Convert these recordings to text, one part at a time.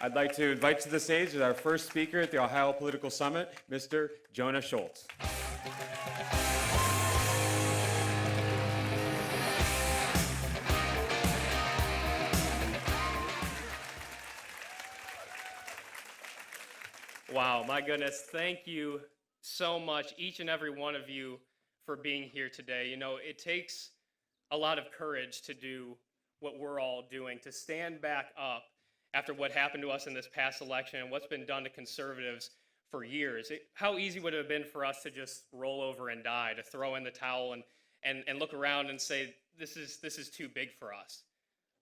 I'd like to invite to the stage our first speaker at the Ohio Political Summit, Mr. Jonah Schulz. Wow, my goodness, thank you so much, each and every one of you, for being here today. You know, it takes a lot of courage to do what we're all doing, to stand back up after what happened to us in this past election and what's been done to conservatives for years. How easy would it have been for us to just roll over and die, to throw in the towel and look around and say, this is too big for us?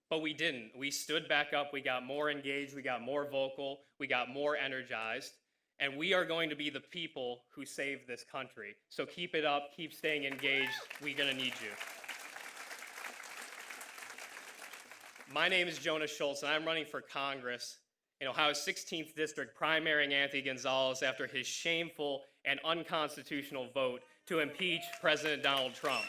But we didn't. We stood back up, we got more engaged, we got more vocal, we got more energized, and we are going to be the people who save this country. So keep it up, keep staying engaged, we're gonna need you. My name is Jonah Schulz, and I'm running for Congress in Ohio's 16th District, primarying Anthony Gonzalez after his shameful and unconstitutional vote to impeach President Donald Trump.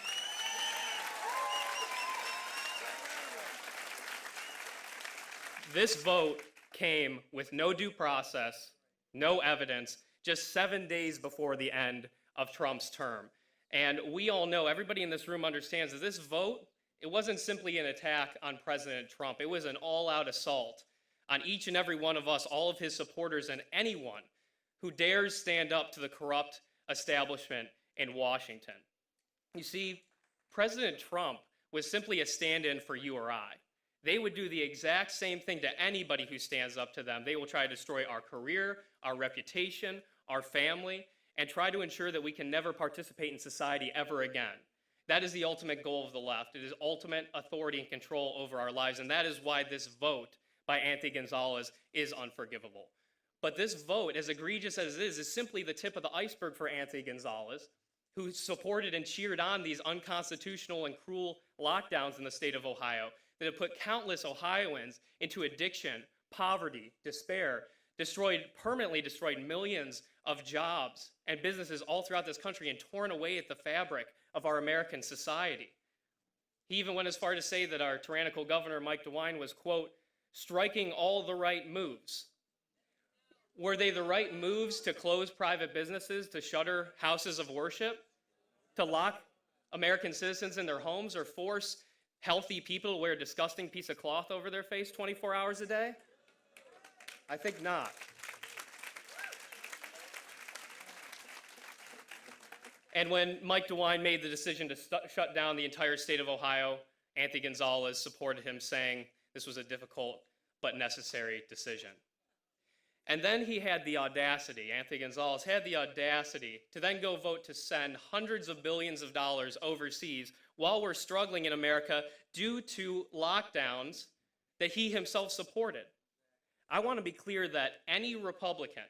This vote came with no due process, no evidence, just 7 days before the end of Trump's term. And we all know, everybody in this room understands that this vote, it wasn't simply an attack on President Trump. It was an all-out assault on each and every one of us, all of his supporters, and anyone who dares stand up to the corrupt establishment in Washington. You see, President Trump was simply a stand-in for you or I. They would do the exact same thing to anybody who stands up to them. They will try to destroy our career, our reputation, our family, and try to ensure that we can never participate in society ever again. That is the ultimate goal of the left. It is ultimate authority and control over our lives, and that is why this vote by Anthony Gonzalez is unforgivable. But this vote, as egregious as it is simply the tip of the iceberg for Anthony Gonzalez, who supported and cheered on these unconstitutional and cruel lockdowns in the state of Ohio that have put countless Ohioans into addiction, poverty, despair, permanently destroyed millions of jobs and businesses all throughout this country and torn away at the fabric of our American society. He even went as far to say that our tyrannical governor, Mike DeWine, was, quote, striking all the right moves. Were they the right moves to close private businesses, to shutter houses of worship, to lock American citizens in their homes, or force healthy people to wear a disgusting piece of cloth over their face 24 hours a day? I think not. And when Mike DeWine made the decision to shut down the entire state of Ohio, Anthony Gonzalez supported him, saying this was a difficult but necessary decision. And then he had the audacity, Anthony Gonzalez had the audacity to then go vote to send hundreds of billions of dollars overseas while we're struggling in America due to lockdowns that he himself supported. I want to be clear that any Republican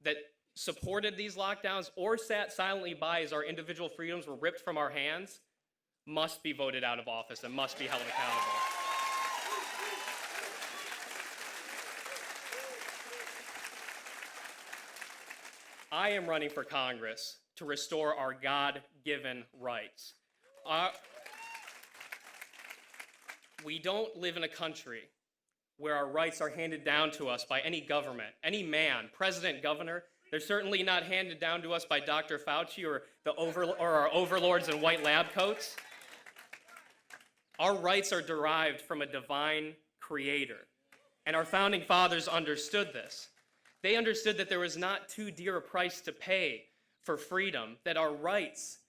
that supported these lockdowns or sat silently by as our individual freedoms were ripped from our hands must be voted out of office and must be held accountable. I am running for Congress to restore our God-given rights. We don't live in a country where our rights are handed down to us by any government, any man, president, governor. They're certainly not handed down to us by Dr. Fauci or our overlords in white lab coats. Our rights are derived from a divine creator, and our founding fathers understood this. They understood that there was not too dear a price to pay for freedom, that our rights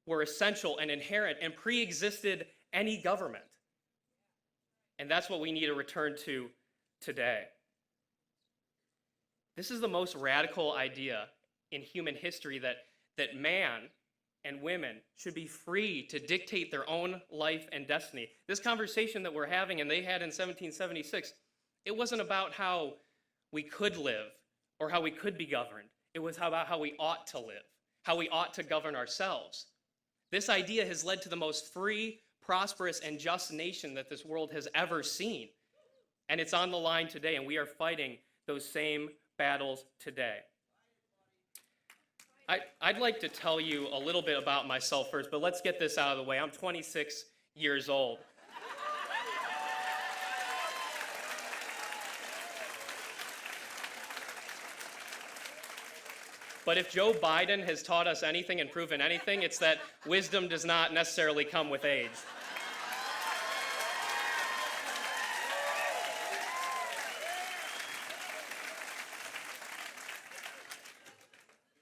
were essential and inherent and pre-existed any government. And that's what we need to return to today. This is the most radical idea in human history, that man and women should be free to dictate their own life and destiny. This conversation that we're having, and they had in 1776, it wasn't about how we could live or how we could be governed. It was about how we ought to live, how we ought to govern ourselves. This idea has led to the most free, prosperous, and just nation that this world has ever seen. And it's on the line today, and we are fighting those same battles today. I'd like to tell you a little bit about myself first, but let's get this out of the way. I'm 26 years old. But if Joe Biden has taught us anything and proven anything, it's that wisdom does not necessarily come with age.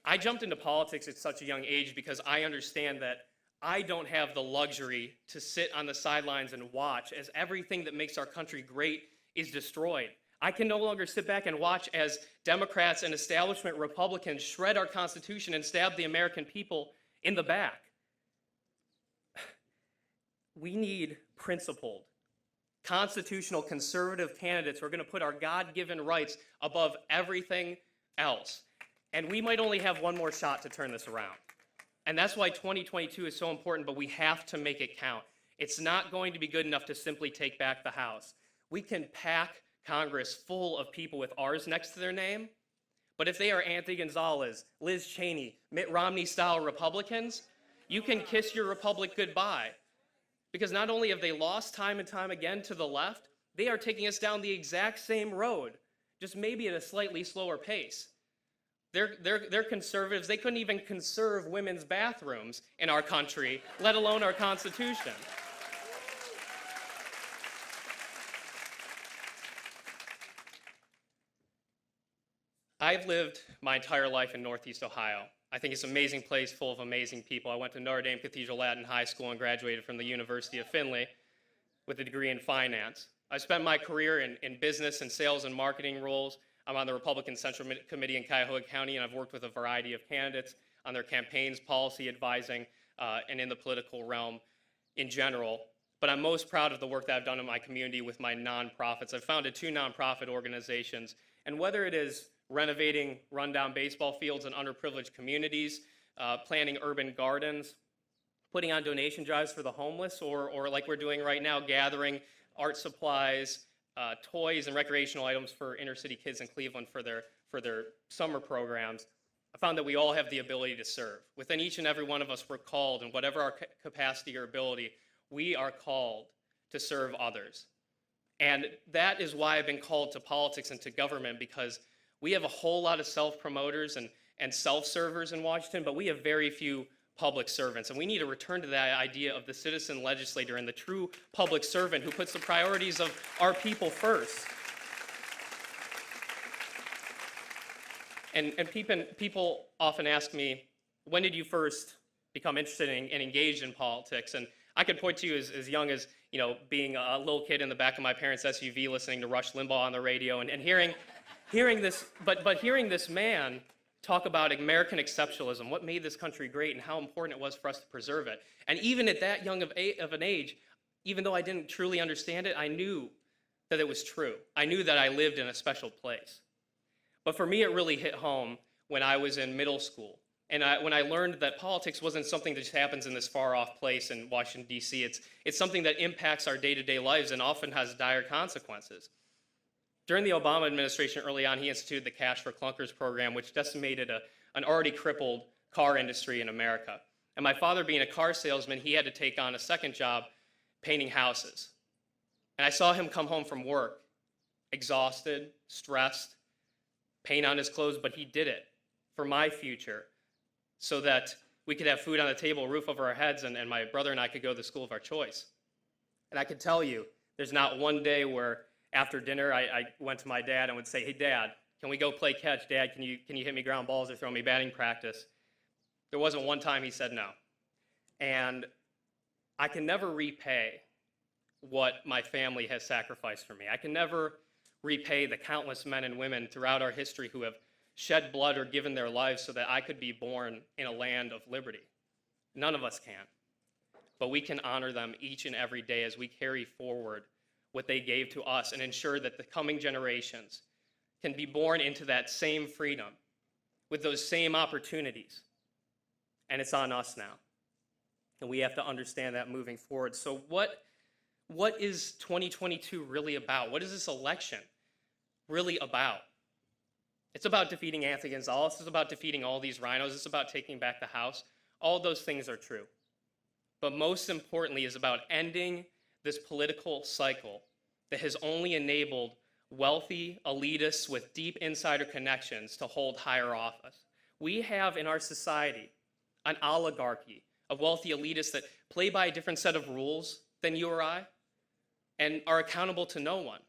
I jumped into politics at such a young age because I understand that I don't have the luxury to sit on the sidelines and watch as everything that makes our country great is destroyed. I can no longer sit back and watch as Democrats and establishment Republicans shred our Constitution and stab the American people in the back. We need principled, constitutional, conservative candidates who are going to put our God-given rights above everything else. And we might only have one more shot to turn this around. And that's why 2022 is so important, but we have to make it count. It's not going to be good enough to simply take back the House. We can pack Congress full of people with R's next to their name, but if they are Anthony Gonzalez, Liz Cheney, Mitt Romney-style Republicans, you can kiss your republic goodbye. Because not only have they lost time and time again to the left, they are taking us down the exact same road, just maybe at a slightly slower pace. They're conservatives. They couldn't even conserve women's bathrooms in our country, let alone our Constitution. I've lived my entire life in Northeast Ohio. I think it's an amazing place full of amazing people. I went to Notre Dame Cathedral Latin High School and graduated from the University of Findlay with a degree in finance. I spent my career in business and sales and marketing roles. I'm on the Republican Central Committee in Cuyahoga County, and I've worked with a variety of candidates on their campaigns, policy advising, and in the political realm in general. But I'm most proud of the work that I've done in my community with my nonprofits. I've founded 2 nonprofit organizations, and whether it is renovating rundown baseball fields in underprivileged communities, planting urban gardens, putting on donation drives for the homeless, or like we're doing right now, gathering art supplies, toys and recreational items for inner city kids in Cleveland for their summer programs, I found that we all have the ability to serve. Within each and every one of us, we're called, in whatever our capacity or ability, we are called to serve others. And that is why I've been called to politics and to government, because we have a whole lot of self-promoters and self-servers in Washington, but we have very few public servants. And we need to return to that idea of the citizen legislator and the true public servant who puts the priorities of our people first. And people often ask me, when did you first become interested and engaged in politics? And I could point to you as young as, being a little kid in the back of my parents' SUV listening to Rush Limbaugh on the radio and hearing this man talk about American exceptionalism, what made this country great and how important it was for us to preserve it. And even at that young of an age, even though I didn't truly understand it, I knew that it was true. I knew that I lived in a special place. But for me, it really hit home when I was in middle school. And when I learned that politics wasn't something that just happens in this far-off place in Washington, D.C., it's something that impacts our day-to-day lives and often has dire consequences. During the Obama administration early on, he instituted the Cash for Clunkers program, which decimated an already crippled car industry in America. And my father, being a car salesman, he had to take on a second job painting houses. And I saw him come home from work, exhausted, stressed, paint on his clothes, but he did it for my future so that we could have food on the table, a roof over our heads, and my brother and I could go to the school of our choice. And I can tell you, there's not one day where after dinner, I went to my dad and would say, "Hey, Dad, can we go play catch? Dad, can you hit me ground balls or throw me batting practice?" There wasn't one time he said no. And I can never repay what my family has sacrificed for me. I can never repay the countless men and women throughout our history who have shed blood or given their lives so that I could be born in a land of liberty. None of us can. But we can honor them each and every day as we carry forward what they gave to us and ensure that the coming generations can be born into that same freedom with those same opportunities. And it's on us now. And we have to understand that moving forward. So what is 2022 really about? What is this election really about? It's about defeating Anthony Gonzalez. It's about defeating all these rhinos. It's about taking back the House. All those things are true. But most importantly is about ending this political cycle that has only enabled wealthy elitists with deep insider connections to hold higher office. We have in our society an oligarchy of wealthy elitists that play by a different set of rules than you or I and are accountable to no one.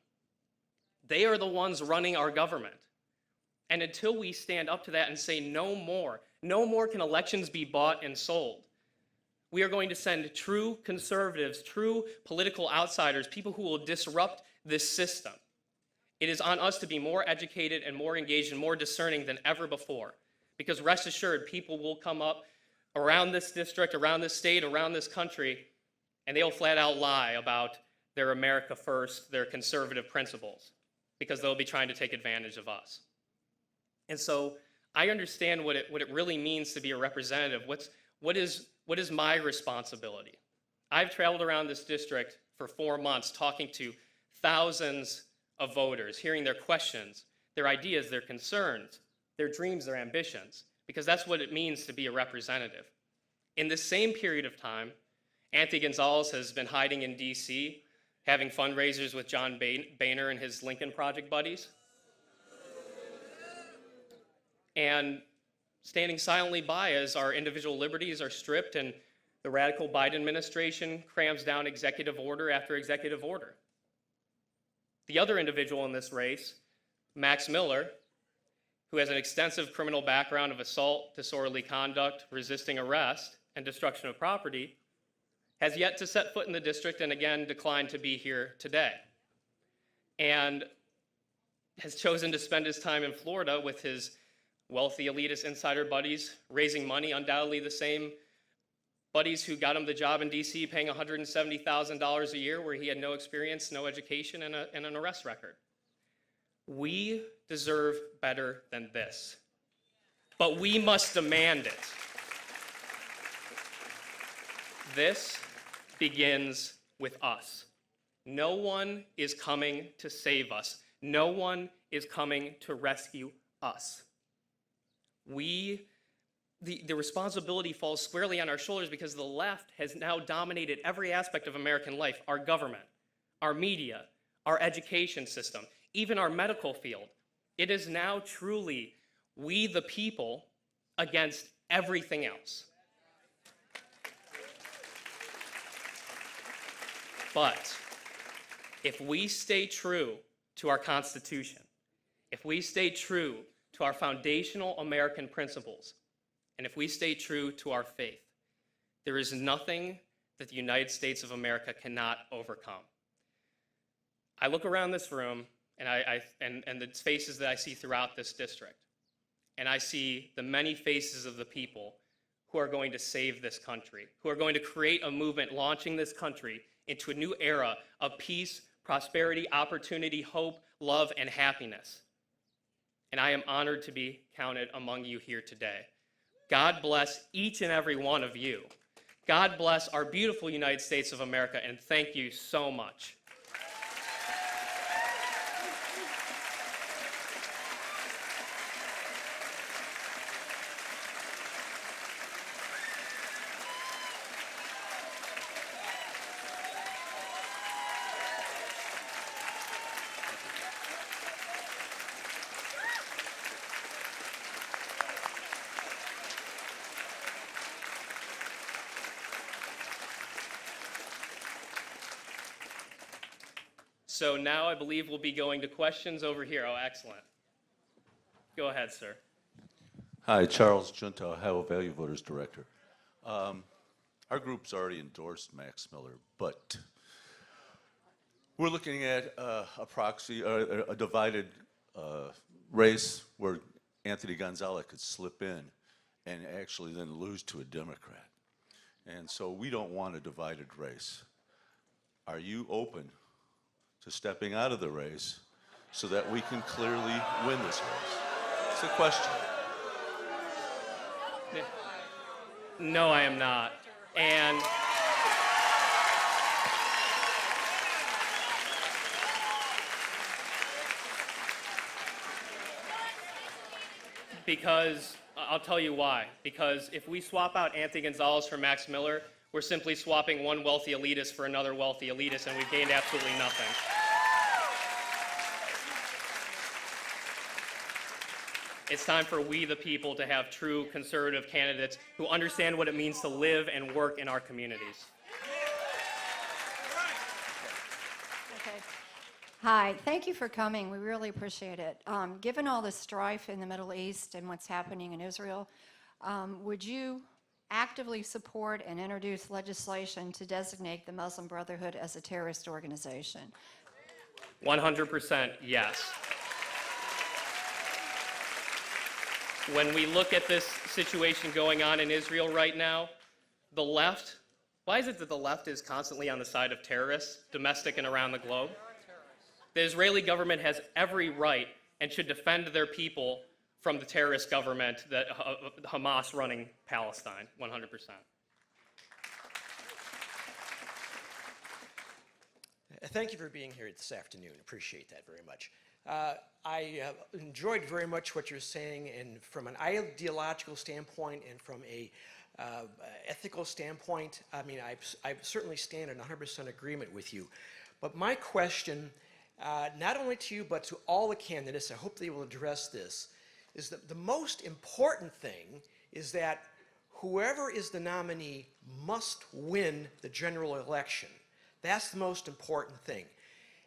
They are the ones running our government. And until we stand up to that and say no more can elections be bought and sold, we are going to send true conservatives, true political outsiders, people who will disrupt this system. It is on us to be more educated and more engaged and more discerning than ever before. Because rest assured, people will come up around this district, around this state, around this country, and they'll flat out lie about their America first, their conservative principles, because they'll be trying to take advantage of us. And so I understand what it really means to be a representative. What is my responsibility? I've traveled around this district for 4 months talking to thousands of voters, hearing their questions, their ideas, their concerns, their dreams, their ambitions, because that's what it means to be a representative. In this same period of time, Anthony Gonzalez has been hiding in D.C., having fundraisers with John Boehner and his Lincoln Project buddies, and standing silently by as our individual liberties are stripped and the radical Biden administration crams down executive order after executive order. The other individual in this race, Max Miller, who has an extensive criminal background of assault, disorderly conduct, resisting arrest, and destruction of property, has yet to set foot in the district and again declined to be here today. And has chosen to spend his time in Florida with his wealthy elitist insider buddies, raising money, undoubtedly the same buddies who got him the job in D.C. paying $170,000 a year where he had no experience, no education, and an arrest record. We deserve better than this, but we must demand it. This begins with us. No one is coming to save us. No one is coming to rescue us. The responsibility falls squarely on our shoulders because the left has now dominated every aspect of American life, our government, our media, our education system, even our medical field. It is now truly we the people against everything else. But if we stay true to our Constitution, if we stay true to our foundational American principles, and if we stay true to our faith, there is nothing that the United States of America cannot overcome. I look around this room and the faces that I see throughout this district, and I see the many faces of the people who are going to save this country, who are going to create a movement launching this country into a new era of peace, prosperity, opportunity, hope, love, and happiness. And I am honored to be counted among you here today. God bless each and every one of you. God bless our beautiful United States of America, and thank you so much. So now I believe we'll be going to questions over here. Oh, excellent. Go ahead, sir. Hi, Charles Junta, Ohio Value Voters Director. Our group's already endorsed Max Miller, but we're looking at a proxy, a divided race where Anthony Gonzalez could slip in and actually then lose to a Democrat. And so we don't want a divided race. Are you open to stepping out of the race so that we can clearly win this race? It's a question. No, I am not. And because I'll tell you why. Because if we swap out Anthony Gonzalez for Max Miller, we're simply swapping one wealthy elitist for another wealthy elitist, and we've gained absolutely nothing. It's time for we the people to have true conservative candidates who understand what it means to live and work in our communities. Okay. Hi, thank you for coming. We really appreciate it. Given all the strife in the Middle East and what's happening in Israel, would you actively support and introduce legislation to designate the Muslim Brotherhood as a terrorist organization? 100% yes. When we look at this situation going on in Israel right now, the left, why is it that the left is constantly on the side of terrorists, domestic and around the globe? The Israeli government has every right and should defend their people from the terrorist government, that Hamas running Palestine, 100%. Thank you for being here this afternoon. Appreciate that very much. I enjoyed very much what you're saying, and from an ideological standpoint and from a ethical standpoint, I mean, I certainly stand in 100% agreement with you. But my question, not only to you, but to all the candidates, I hope they will address this, is that the most important thing is that whoever is the nominee must win the general election. That's the most important thing.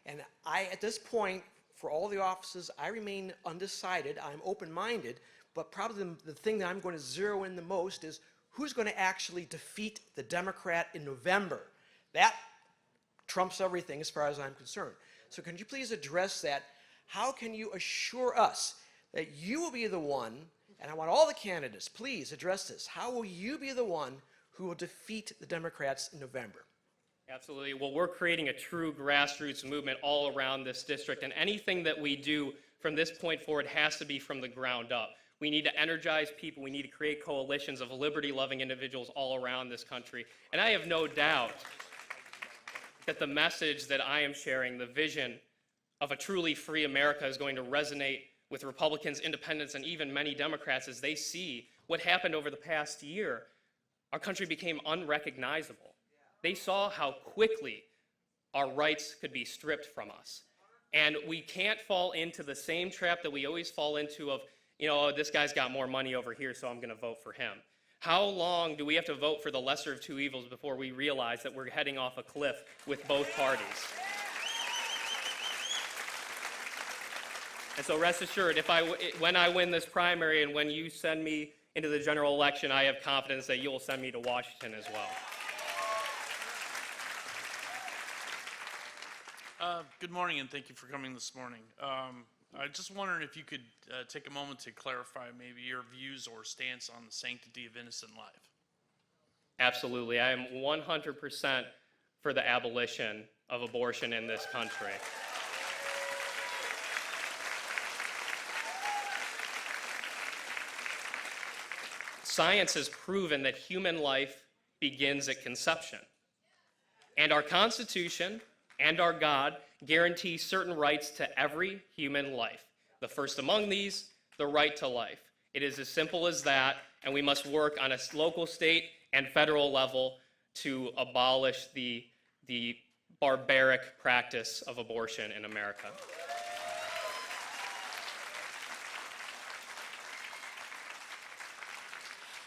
And at this point, for all the offices, I remain undecided. I'm open-minded, but probably the thing that I'm going to zero in the most is who's going to actually defeat the Democrat in November. That trumps everything as far as I'm concerned. So can you please address that? How can you assure us that you will be the one, and I want all the candidates, please address this, how will you be the one who will defeat the Democrats in November? Absolutely. Well, we're creating a true grassroots movement all around this district, and anything that we do from this point forward has to be from the ground up. We need to energize people. We need to create coalitions of liberty-loving individuals all around this country. And I have no doubt that the message that I am sharing, the vision of a truly free America, is going to resonate with Republicans, independents, and even many Democrats as they see what happened over the past year. Our country became unrecognizable. They saw how quickly our rights could be stripped from us. And we can't fall into the same trap that we always fall into of, you know, oh, this guy's got more money over here, so I'm going to vote for him. How long do we have to vote for the lesser of two evils before we realize that we're heading off a cliff with both parties? And so rest assured, when I win this primary and when you send me into the general election, I have confidence that you will send me to Washington as well. Good morning, and thank you for coming this morning. I just wondering if you could take a moment to clarify maybe your views or stance on the sanctity of innocent life. Absolutely. I am 100% for the abolition of abortion in this country. Science has proven that human life begins at conception. And our Constitution and our God guarantee certain rights to every human life. The first among these, the right to life. It is as simple as that, and we must work on a local, state, and federal level to abolish the barbaric practice of abortion in America.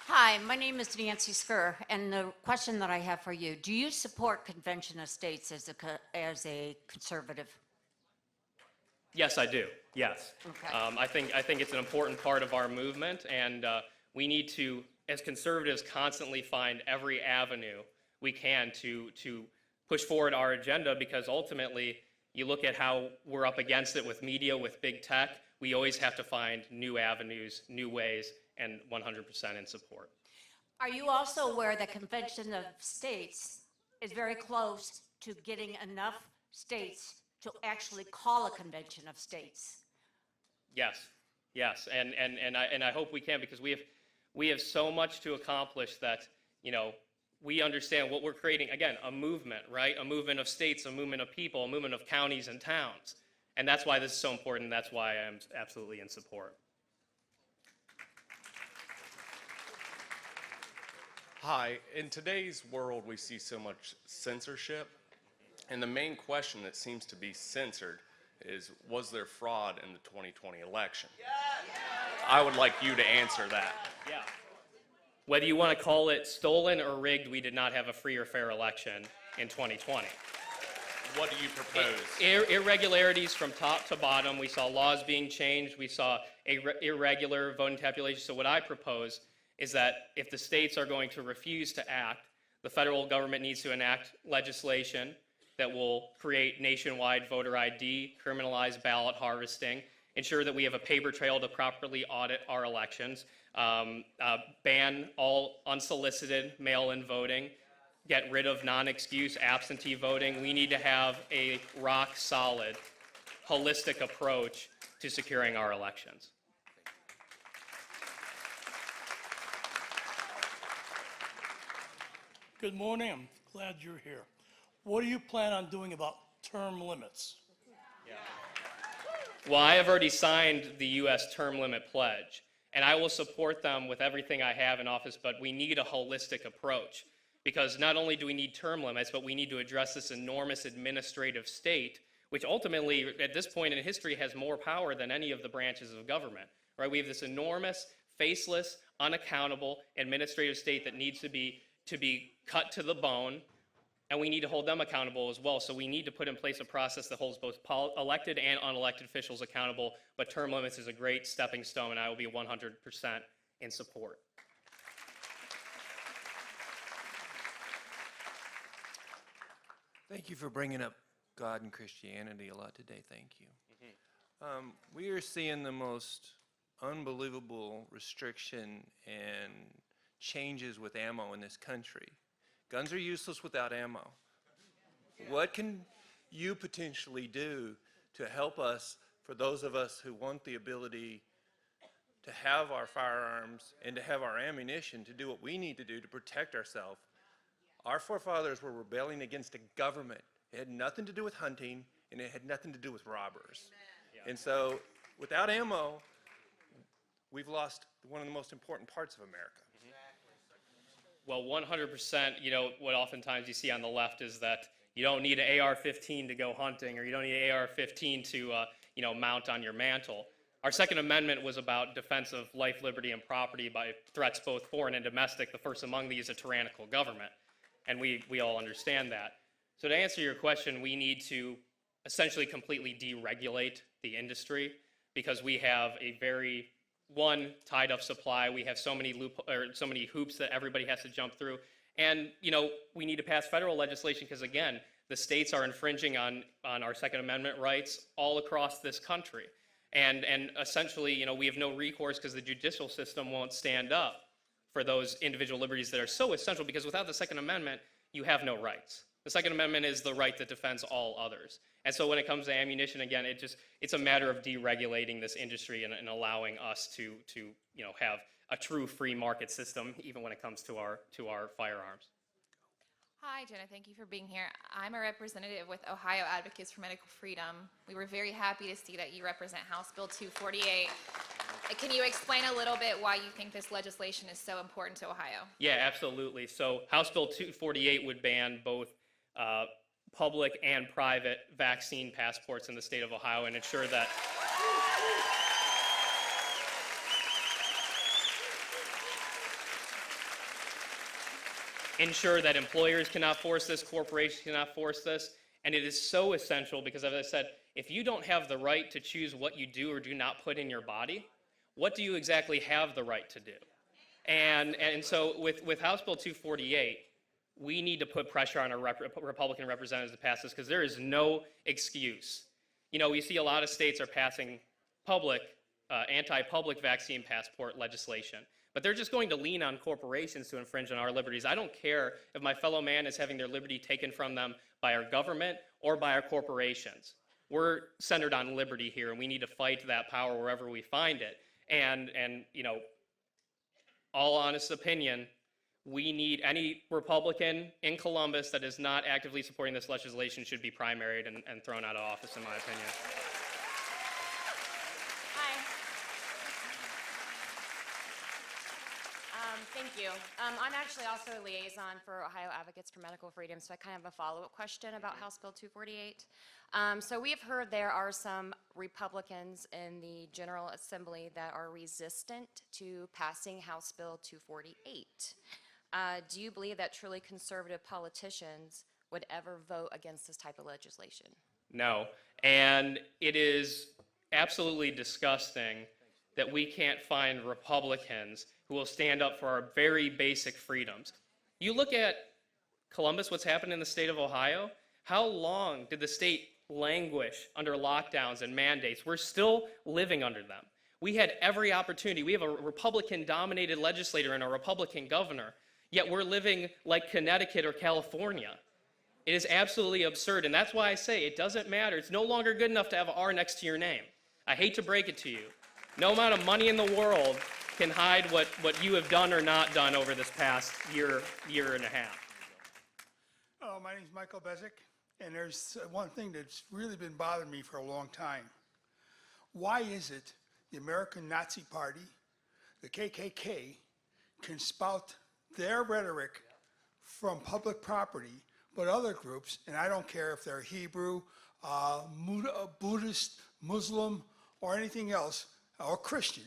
Hi, my name is Nancy Skur, and the question that I have for you, do you support Convention of States as a conservative? Yes, I do. Yes. Okay. I think it's an important part of our movement, and we need to, as conservatives, constantly find every avenue we can to push forward our agenda, because ultimately, you look at how we're up against it with media, with big tech, we always have to find new avenues, new ways, and 100% in support. Are you also aware that Convention of States is very close to getting enough states to actually call a Convention of States? Yes, yes, and I hope we can, because we have so much to accomplish that, you know, we understand what we're creating. Again, a movement, right? A movement of states, a movement of people, a movement of counties and towns. And that's why this is so important. That's why I'm absolutely in support. Hi, in today's world we see so much censorship, and the main question that seems to be censored is, was there fraud in the 2020 election? I would like you to answer that. Yeah. Whether you want to call it stolen or rigged, we did not have a free or fair election in 2020. What do you propose? Irregularities from top to bottom. We saw laws being changed. We saw irregular voting tabulation. So what I propose is that if the states are going to refuse to act, the federal government needs to enact legislation that will create nationwide voter ID, criminalize ballot harvesting, ensure that we have a paper trail to properly audit our elections, ban all unsolicited mail-in voting, get rid of non-excuse absentee voting. We need to have a rock-solid, holistic approach to securing our elections. Good morning. I'm glad you're here. What do you plan on doing about term limits? Well, I have already signed the U.S. term limit pledge, and I will support them with everything I have in office, but we need a holistic approach, because not only do we need term limits, but we need to address this enormous administrative state, which ultimately, at this point in history, has more power than any of the branches of government, right? We have this enormous, faceless, unaccountable administrative state that needs to be cut to the bone, and we need to hold them accountable as well. So we need to put in place a process that holds both elected and unelected officials accountable, but term limits is a great stepping stone, and I will be 100% in support. Thank you for bringing up God and Christianity a lot today. Thank you. We are seeing the most unbelievable restriction and changes with ammo in this country. Guns are useless without ammo. What can you potentially do to help us, for those of us who want the ability to have our firearms and to have our ammunition to do what we need to do to protect ourselves? Our forefathers were rebelling against a government. It had nothing to do with hunting, and it had nothing to do with robbers. And so, without ammo, we've lost one of the most important parts of America. Well, 100%, what oftentimes you see on the left is that you don't need an AR-15 to go hunting, or you don't need an AR-15 to, mount on your mantle. Our Second Amendment was about defense of life, liberty, and property by threats both foreign and domestic. The first among these, a tyrannical government, and we all understand that. So to answer your question, we need to essentially completely deregulate the industry, because we have a very tied up supply. We have so many hoops that everybody has to jump through. And, we need to pass federal legislation, because, again, the states are infringing on our Second Amendment rights all across this country. And essentially, we have no recourse because the judicial system won't stand up for those individual liberties that are so essential, because without the Second Amendment, you have no rights. The Second Amendment is the right that defends all others. And so when it comes to ammunition, again, it's a matter of deregulating this industry and allowing us to have a true free market system, even when it comes to our firearms. Hi, Jenna. Thank you for being here. I'm a representative with Ohio Advocates for Medical Freedom. We were very happy to see that you represent House Bill 248. Can you explain a little bit why you think this legislation is so important to Ohio? Yeah, absolutely. So House Bill 248 would ban both public and private vaccine passports in the state of Ohio, and ensure that employers cannot force this, corporations cannot force this. And it is so essential because, as I said, if you don't have the right to choose what you do or do not put in your body, what do you exactly have the right to do? And so with House Bill 248, we need to put pressure on our Republican representatives to pass this, because there is no excuse. We see a lot of states are passing anti-public vaccine passport legislation, but they're just going to lean on corporations to infringe on our liberties. I don't care if my fellow man is having their liberty taken from them by our government or by our corporations. We're centered on liberty here, and we need to fight that power wherever we find it. And all honest opinion, we need any Republican in Columbus that is not actively supporting this legislation should be primaried and thrown out of office, in my opinion. Hi. Thank you. I'm actually also a liaison for Ohio Advocates for Medical Freedom, so I kind of have a follow-up question about House Bill 248. So we have heard there are some Republicans in the General Assembly that are resistant to passing House Bill 248. Do you believe that truly conservative politicians would ever vote against this type of legislation? No. And it is absolutely disgusting that we can't find Republicans who will stand up for our very basic freedoms. You look at Columbus, what's happened in the state of Ohio. How long did the state languish under lockdowns and mandates? We're still living under them. We had every opportunity. We have a Republican-dominated legislator and a Republican governor, yet we're living like Connecticut or California. It is absolutely absurd, and that's why I say it doesn't matter. It's no longer good enough to have an R next to your name. I hate to break it to you. No amount of money in the world can hide what you have done or not done over this past year and a half. Hello, my name is Michael Bezic, and there's one thing that's really been bothering me for a long time. Why is it the American Nazi Party, the KKK, can spout their rhetoric from public property, but other groups, and I don't care if they're Hebrew, Buddhist, Muslim, or anything else, or Christian,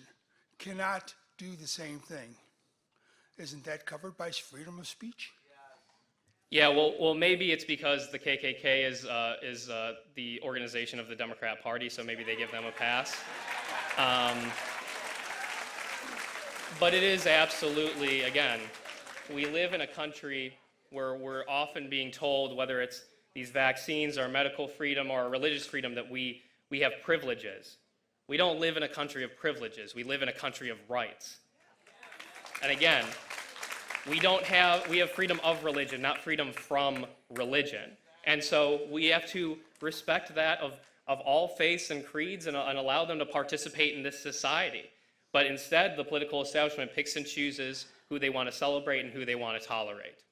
cannot do the same thing? Isn't that covered by freedom of speech? Yeah, well, maybe it's because the KKK is the organization of the Democrat Party, so maybe they give them a pass. But it is absolutely, again, we live in a country where we're often being told, whether it's these vaccines or medical freedom or religious freedom, that we have privileges. We don't live in a country of privileges. We live in a country of rights. And again, we have freedom of religion, not freedom from religion. And so we have to respect that of all faiths and creeds and allow them to participate in this society. But instead, the political establishment picks and chooses who they want to celebrate and who they want to tolerate.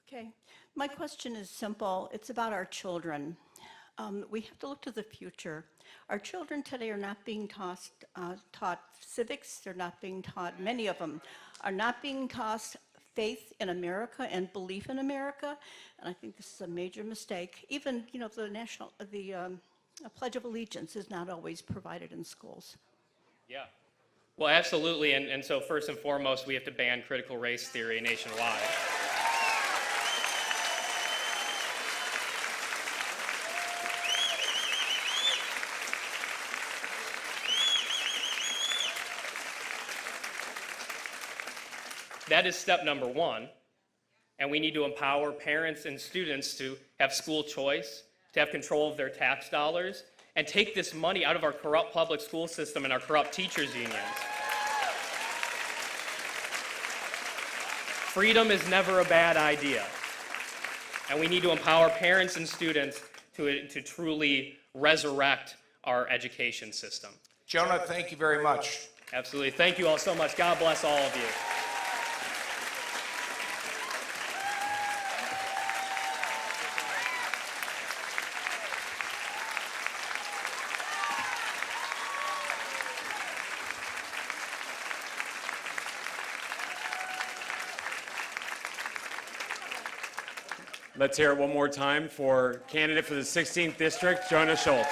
Okay, my question is simple. It's about our children. We have to look to the future. Our children today are not being taught civics. They're not being taught, many of them are not being taught faith in America and belief in America. And I think this is a major mistake. Even, the Pledge of Allegiance is not always provided in schools. Yeah. Well, absolutely. And so first and foremost, we have to ban critical race theory nationwide. That is step number one, and we need to empower parents and students to have school choice, to have control of their tax dollars, and take this money out of our corrupt public school system and our corrupt teachers' unions. Freedom is never a bad idea, and we need to empower parents and students to truly resurrect our education system. Jonah, thank you very much. Absolutely. Thank you all so much. God bless all of you. Let's hear it one more time for candidate for the 16th District, Jonah Schulz.